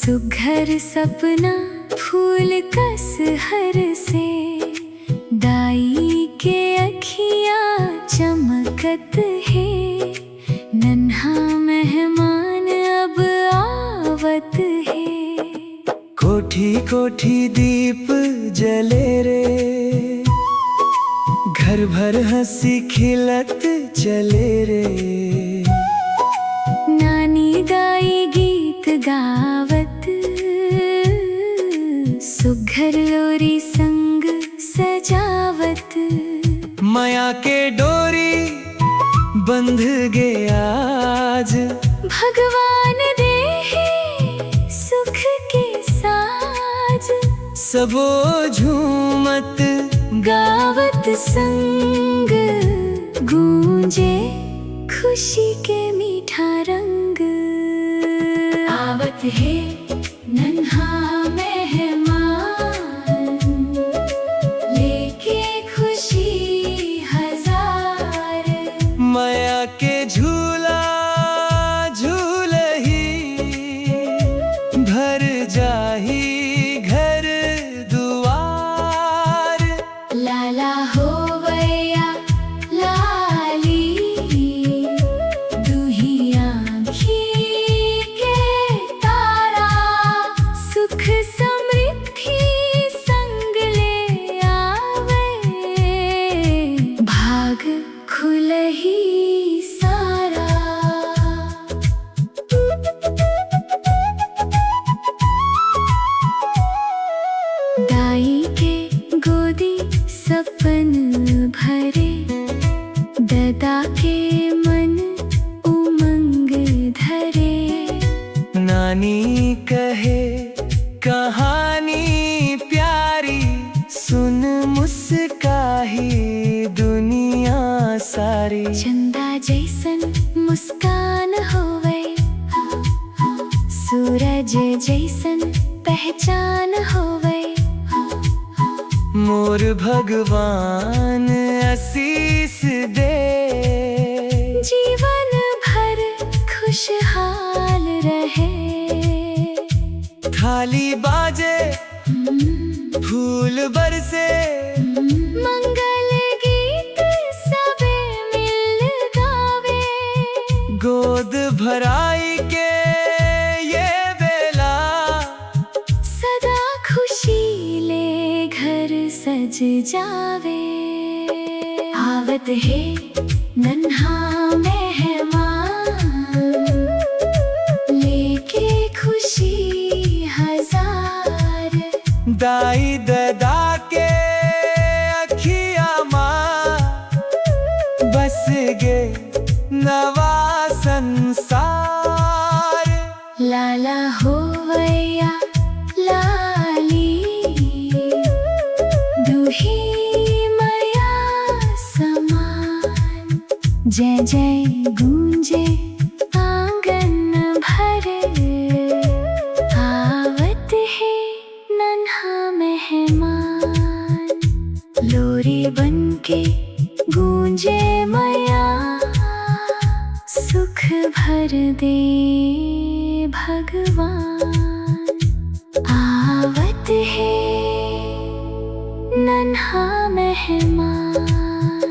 सुघर सपना फूल कस हर से, दाई के अखियाँ चमकत है। नन्हा मेहमान अब आवत है। कोठी कोठी दीप जले रे, घर भर हंसी खिलत चले रे। नानी दाई गीत गावत, सुघर लोरी संग सजावत। माया के डोरी बंध गया आज, भगवान दे सुख के साज। सबो झूमत गावत संग, गूंजे खुशी के मीठा रंग। आवत है नन्हा मेहमान, लेके खुशी हजार। माया के झूला झूलही, भर जाही घर दुआर। लाला होवैया लाली, दुहिया आँखी के तारा। सुख समृद्धि संग ले आवे, भाग खुलही सारा। दाई के गोदी सपन भरे, ददा के मन उमंग धरे। नानी कहे कहानी प्यारी, सुन मुस्काही दुनिया सारी। चंदा जैसन मुस्कान होवे, सूरज जैसन पहचान होवे। मोर भगवान आशीष दे, जीवन भर खुशहाल रहे। थाली बाजे फूल बरसे, मंगल गीत सबे मिल गावे। गोद भराई के ये बेला, सदा खुशी ले घर सज जावे। आवत है नन्हा मेहमान, लेके खुशी हजार। दाई ददा के अखिया माँ, बस गे नवा संसार। लाला होवैया लाली, दुही माया समान। जय जय गूंजे आंगन भर, आवत है नन्हा मेहमान। लोरी बनके गूंजे माया, सुख भर दे भगवान। आवत है नन्हा मेहमान।